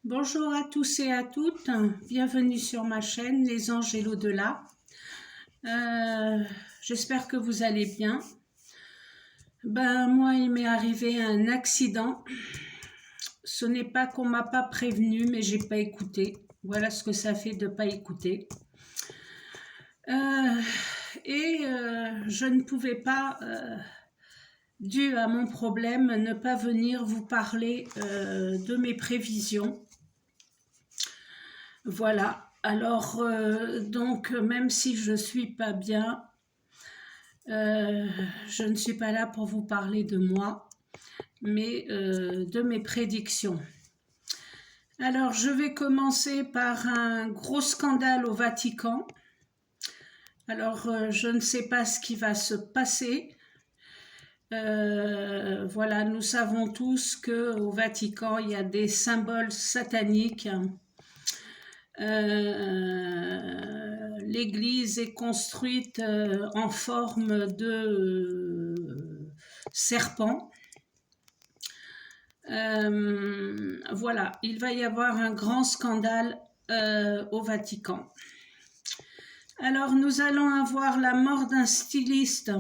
Bonjour à tous et à toutes, bienvenue sur ma chaîne Les Anges et l'Au-delà. J'espère que vous allez bien. Moi, il m'est arrivé un accident. Ce n'est pas qu'on m'a pas prévenu, mais j'ai pas écouté. Voilà ce que ça fait de pas écouter. Je ne pouvais pas, dû à mon problème, ne pas venir vous parler de mes prévisions. Voilà, alors donc même si je suis pas bien, je ne suis pas là pour vous parler de moi, mais de mes prédictions. Alors je vais commencer par un gros scandale au Vatican. Alors je ne sais pas ce qui va se passer. Voilà, nous savons tous qu'au Vatican, il y a des symboles sataniques. L'église est construite en forme de serpent. Voilà, il va y avoir un grand scandale au Vatican. Alors, nous allons avoir la mort d'un styliste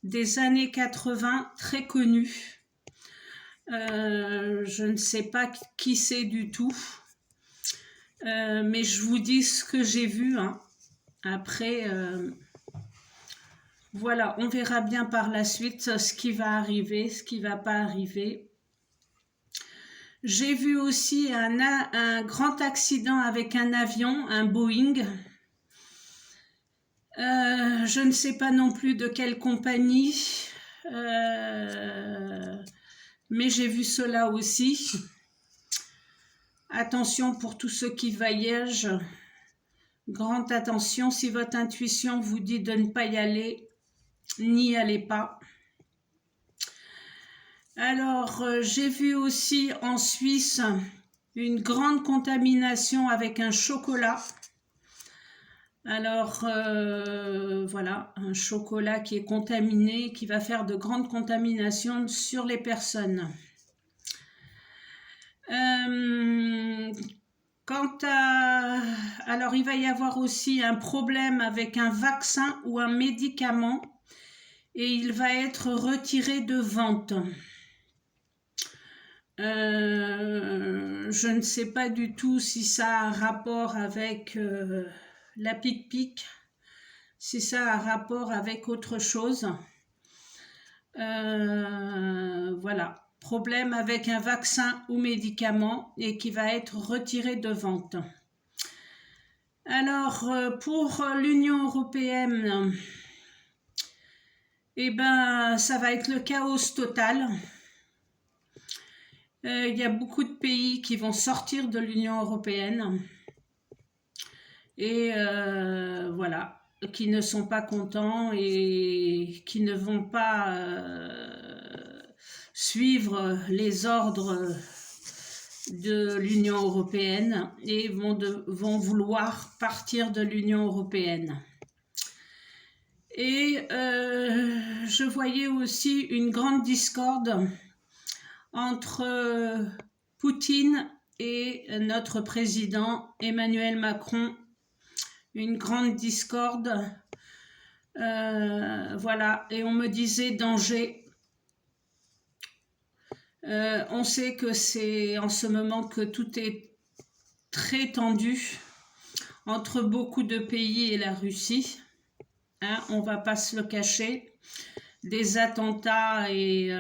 des années 80, très connu. Je ne sais pas qui c'est du tout. Mais je vous dis ce que j'ai vu. Après, voilà, on verra bien par la suite ce qui va arriver, ce qui ne va pas arriver. J'ai vu aussi un grand accident avec un avion, un Boeing. Je ne sais pas non plus de quelle compagnie, mais j'ai vu cela aussi. Attention pour tous ceux qui voyagent. Grande attention, si votre intuition vous dit de ne pas y aller, n'y allez pas. Alors, j'ai vu aussi en Suisse une grande contamination avec un chocolat. Alors, voilà, un chocolat qui est contaminé, qui va faire de grandes contaminations sur les personnes. Alors, il va y avoir aussi un problème avec un vaccin ou un médicament et il va être retiré de vente. Je ne sais pas du tout si ça a un rapport avec la pic-pic, si ça a un rapport avec autre chose. Voilà. Problème avec un vaccin ou médicament et qui va être retiré de vente. Alors, pour l'Union européenne, ça va être le chaos total. Il y a beaucoup de pays qui vont sortir de l'Union européenne et voilà, qui ne sont pas contents et qui ne vont pas suivre les ordres de l'Union européenne et vont vouloir partir de l'Union européenne. Et je voyais aussi une grande discorde entre Poutine et notre président Emmanuel Macron. Une grande discorde. Voilà, et on me disait danger. On sait que c'est en ce moment que tout est très tendu entre beaucoup de pays et la Russie. On va pas se le cacher. Des attentats et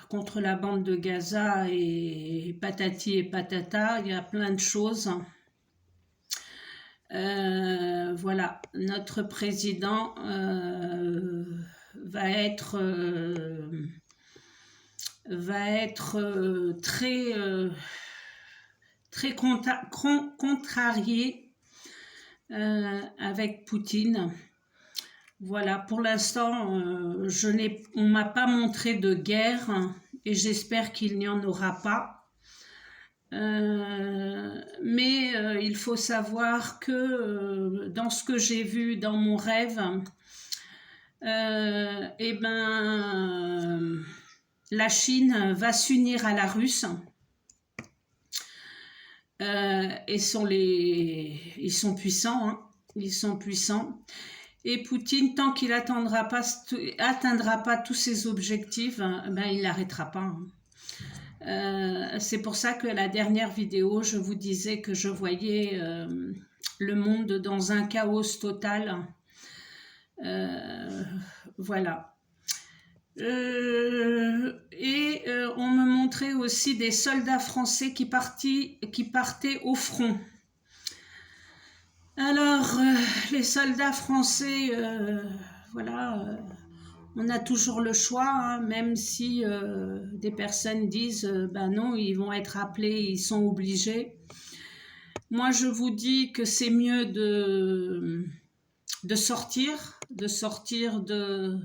contre la bande de Gaza et patati et patata, il y a plein de choses. Voilà, notre président va être très contrarié avec Poutine. Voilà, pour l'instant, on m'a pas montré de guerre et j'espère qu'il n'y en aura pas. Mais il faut savoir que dans ce que j'ai vu dans mon rêve, la Chine va s'unir à la Russe. Ils sont puissants, hein. Ils sont puissants. Et Poutine, tant qu'il atteindra pas tous ses objectifs, ben, il n'arrêtera pas. C'est pour ça que la dernière vidéo, je vous disais que je voyais le monde dans un chaos total. Voilà. On me montrait aussi des soldats français qui partaient au front. Alors, les soldats français, voilà, on a toujours le choix, hein, même si des personnes disent, ben non, ils vont être appelés, ils sont obligés. Moi, je vous dis que c'est mieux de sortir de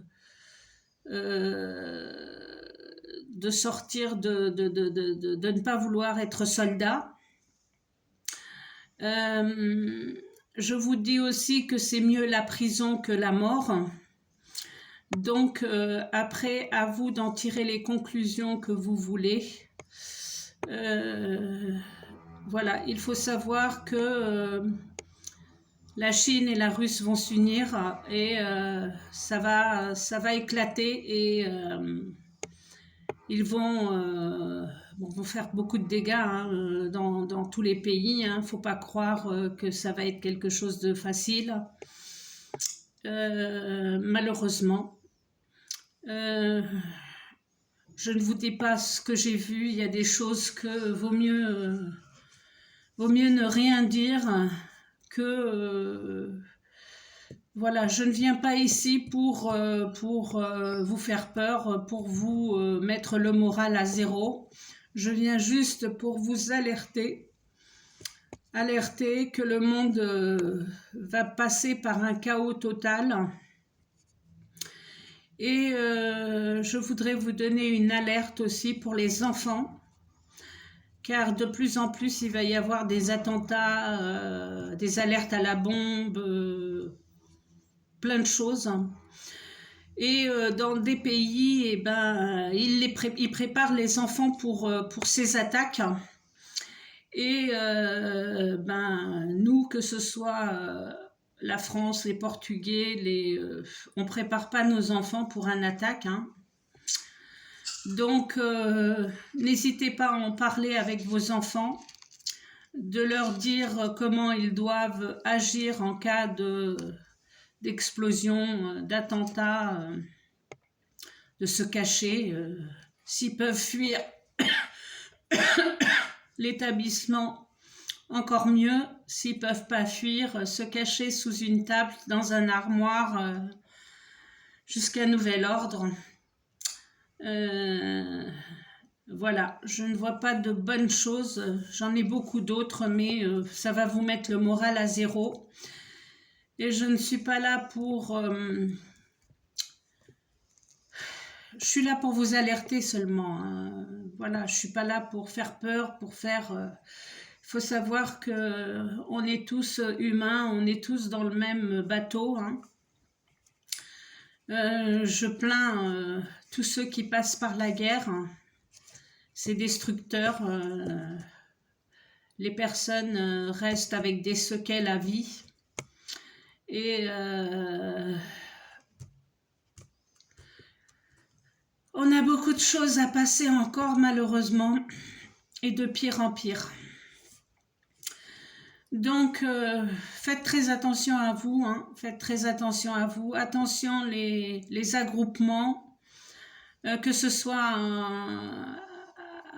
ne pas vouloir être soldat. Je vous dis aussi que c'est mieux la prison que la mort. Donc, après, à vous d'en tirer les conclusions que vous voulez. Voilà, il faut savoir que la Chine et la Russie vont s'unir et ça va éclater et ils vont faire beaucoup de dégâts, hein, dans tous les pays. Hein. Faut pas croire que ça va être quelque chose de facile. Malheureusement. Je ne vous dis pas ce que j'ai vu. Il y a des choses que vaut mieux ne rien dire que... voilà, je ne viens pas ici pour vous faire peur, pour vous mettre le moral à zéro. Je viens juste pour vous alerter que le monde va passer par un chaos total. Et je voudrais vous donner une alerte aussi pour les enfants, car de plus en plus il va y avoir des attentats, des alertes à la bombe, plein de choses. Et dans des pays, eh ben, ils préparent les enfants pour ces attaques. Et ben, nous, que ce soit la France, les Portugais, on ne prépare pas nos enfants pour une attaque. Hein. Donc, n'hésitez pas à en parler avec vos enfants, de leur dire comment ils doivent agir en cas d'explosion, d'attentat, de se cacher. S'ils peuvent fuir l'établissement, encore mieux. S'ils ne peuvent pas fuir, se cacher sous une table, dans un armoire, jusqu'à nouvel ordre. Voilà, je ne vois pas de bonnes choses. J'en ai beaucoup d'autres, mais ça va vous mettre le moral à zéro. Et je ne suis pas là pour... je suis là pour vous alerter seulement. Hein. Voilà, je ne suis pas là pour faire peur, pour faire... Il faut savoir qu'on est tous humains, on est tous dans le même bateau. Hein. Je plains tous ceux qui passent par la guerre. C'est destructeur. Les personnes restent avec des séquelles à vie. Et on a beaucoup de choses à passer encore, malheureusement, et de pire en pire. Donc, faites très attention à vous, hein, faites très attention à vous. Attention les agroupements, que ce soit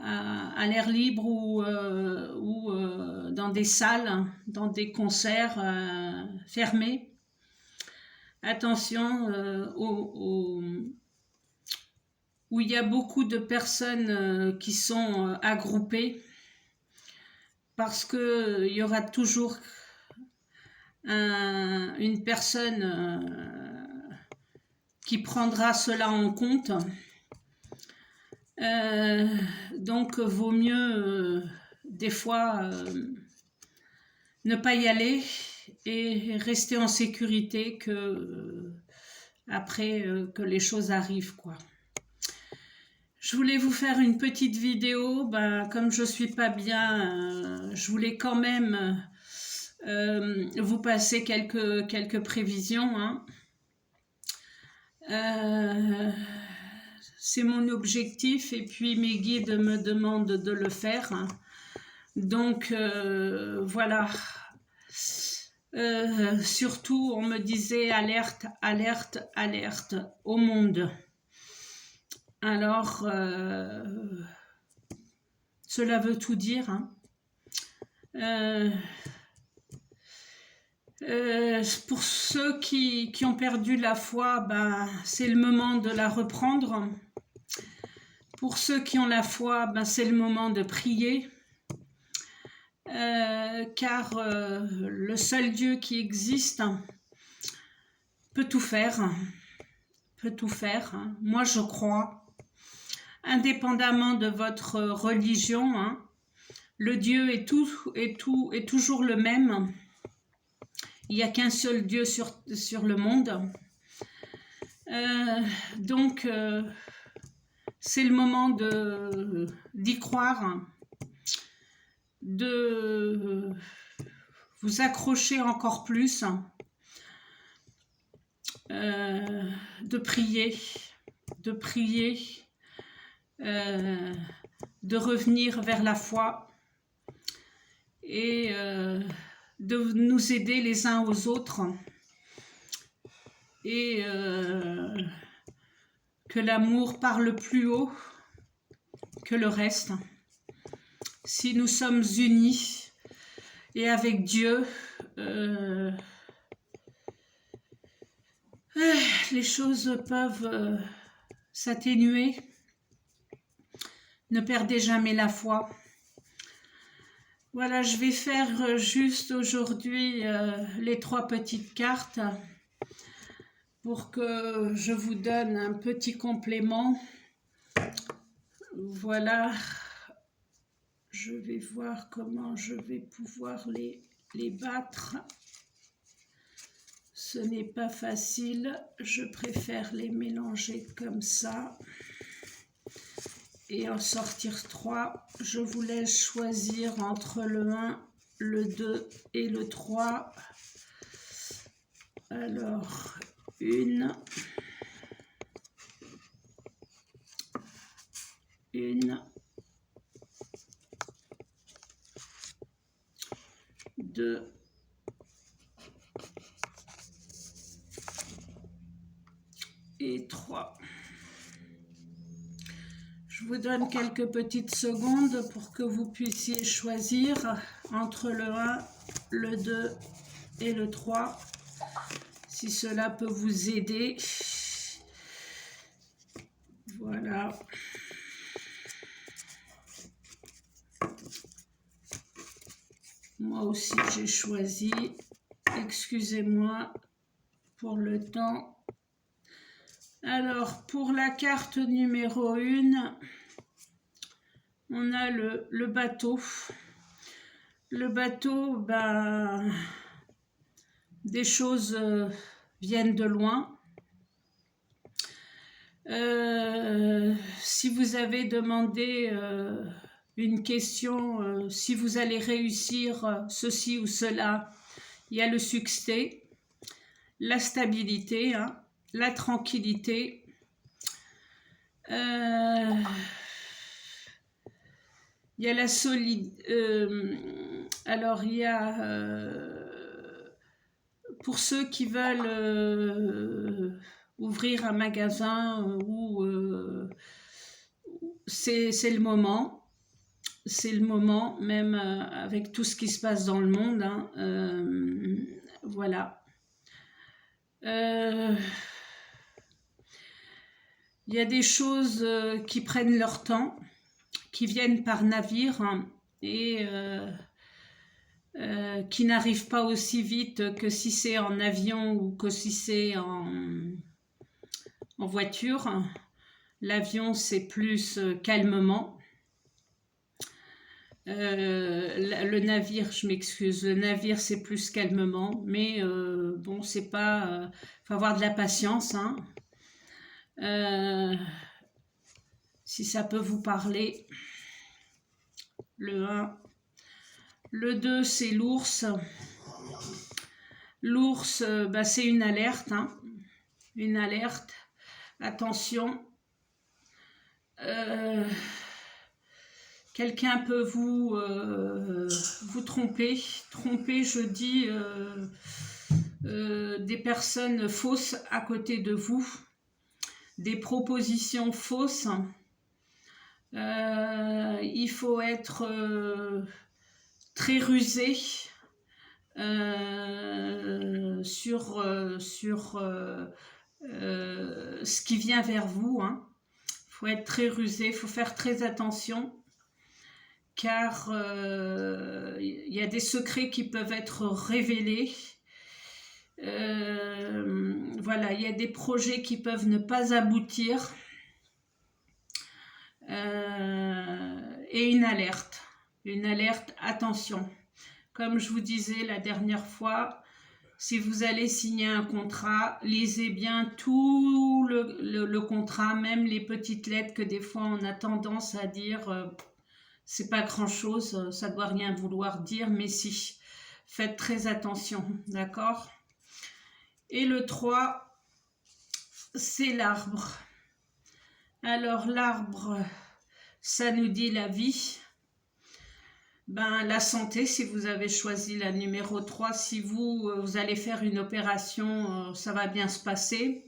à l'air libre ou dans des salles, dans des concerts fermés. Attention où il y a beaucoup de personnes qui sont agroupées, parce qu'il y aura toujours une personne qui prendra cela en compte. Donc, vaut mieux des fois ne pas y aller et rester en sécurité que après que les choses arrivent, quoi. Je voulais vous faire une petite vidéo, comme je suis pas bien, je voulais quand même vous passer quelques prévisions, hein. C'est mon objectif et puis mes guides me demandent de le faire. Donc voilà. Surtout, on me disait alerte, alerte, alerte au monde. Alors, cela veut tout dire, hein. Pour ceux qui ont perdu la foi, c'est le moment de la reprendre. Pour ceux qui ont la foi, c'est le moment de prier. Car le seul Dieu qui existe peut tout faire. Peut tout faire. Moi, je crois. Indépendamment de votre religion, hein, le Dieu est toujours le même. Il n'y a qu'un seul Dieu sur le monde. Donc, c'est le moment d'y croire, de vous accrocher encore plus, de prier, de revenir vers la foi et de nous aider les uns aux autres et que l'amour parle plus haut que le reste. Si nous sommes unis et avec Dieu, les choses peuvent s'atténuer. Ne perdez jamais la foi. Voilà, je vais faire juste aujourd'hui les 3 petites cartes pour que je vous donne un petit complément. Voilà, je vais voir comment je vais pouvoir les battre. Ce n'est pas facile, je préfère les mélanger comme ça. Et en sortir 3, je vous laisse choisir entre le 1, le 2 et le 3. Alors, 1, 2, et 3. Je vous donne quelques petites secondes pour que vous puissiez choisir entre le 1, le 2 et le 3, si cela peut vous aider. Voilà. Moi aussi j'ai choisi. Excusez-moi pour le temps. Alors, pour la carte numéro 1, on a le bateau. Le bateau, des choses viennent de loin. Si vous avez demandé une question, si vous allez réussir ceci ou cela, il y a le succès, la stabilité, hein, la tranquillité. Il y a la alors il y a pour ceux qui veulent ouvrir un magasin ou c'est le moment. C'est le moment, même avec tout ce qui se passe dans le monde, hein, voilà. Il y a des choses qui prennent leur temps, qui viennent par navire, hein, et qui n'arrivent pas aussi vite que si c'est en avion ou que si c'est en voiture. L'avion, c'est plus calmement. Le navire, je m'excuse, le navire c'est plus calmement, mais bon, c'est pas, faut avoir de la patience, hein. si ça peut vous parler. Le 1. Le 2, c'est l'ours. L'ours, c'est une alerte. Hein. Une alerte. Attention. Quelqu'un peut vous tromper. Tromper, je dis, des personnes fausses à côté de vous. Des propositions fausses. Il faut être très rusé sur ce qui vient vers vous. Hein. Il faut être très rusé, il faut faire très attention, car il y a des secrets qui peuvent être révélés. Voilà, il y a des projets qui peuvent ne pas aboutir. Et une alerte, attention. Comme je vous disais la dernière fois, si vous allez signer un contrat, lisez bien tout le contrat, même les petites lettres que des fois on a tendance à dire c'est pas grand chose, ça doit rien vouloir dire, mais si, faites très attention, d'accord? Et le 3, c'est l'arbre. Alors l'arbre, ça nous dit la vie, la santé, si vous avez choisi la numéro 3, si vous allez faire une opération, ça va bien se passer.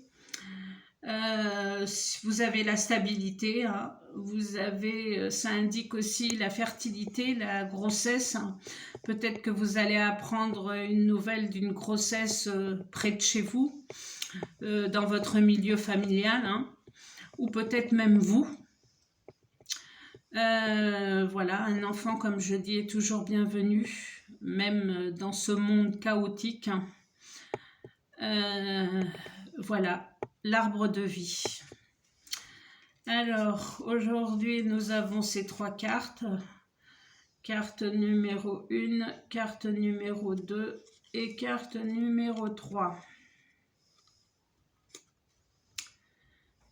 Vous avez la stabilité, hein. Vous avez, ça indique aussi la fertilité, la grossesse. Hein. Peut-être que vous allez apprendre une nouvelle d'une grossesse près de chez vous, dans votre milieu familial, hein. Ou peut-être même vous. Voilà, un enfant, comme je dis, est toujours bienvenu, même dans ce monde chaotique. Voilà, l'arbre de vie. Alors, aujourd'hui, nous avons ces 3 cartes. Carte numéro 1, carte numéro 2 et carte numéro 3.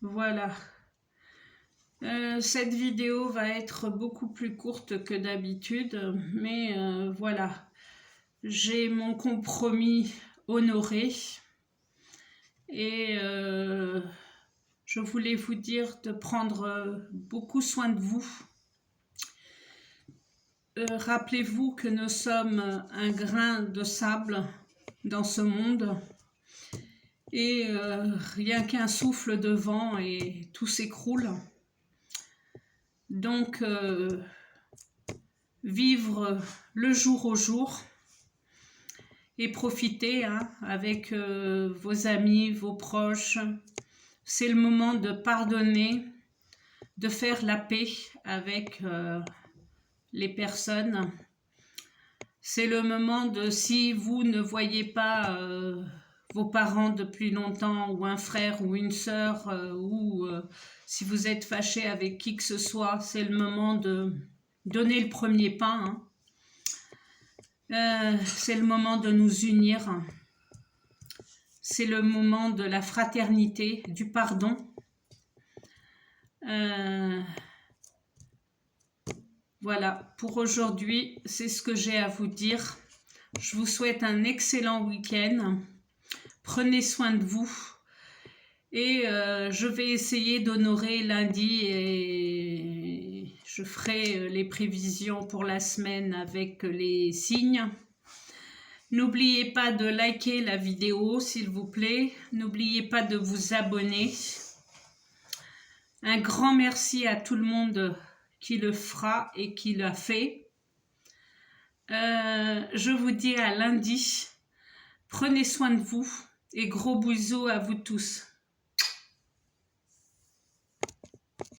Voilà. Cette vidéo va être beaucoup plus courte que d'habitude, mais voilà, j'ai mon compromis honoré et je voulais vous dire de prendre beaucoup soin de vous. Rappelez-vous que nous sommes un grain de sable dans ce monde et rien qu'un souffle de vent et tout s'écroule. Donc, vivre le jour au jour et profiter hein, avec vos amis, vos proches. C'est le moment de pardonner, de faire la paix avec les personnes. C'est le moment de, si vous ne voyez pas vos parents depuis longtemps, ou un frère ou une sœur, ou si vous êtes fâché avec qui que ce soit, c'est le moment de donner le premier pas. Hein. C'est le moment de nous unir. C'est le moment de la fraternité, du pardon. Voilà, pour aujourd'hui, c'est ce que j'ai à vous dire. Je vous souhaite un excellent week-end. Prenez soin de vous. Et je vais essayer d'honorer lundi et je ferai les prévisions pour la semaine avec les signes. N'oubliez pas de liker la vidéo, s'il vous plaît. N'oubliez pas de vous abonner. Un grand merci à tout le monde qui le fera et qui l'a fait. Je vous dis à lundi. Prenez soin de vous et gros bisous à vous tous.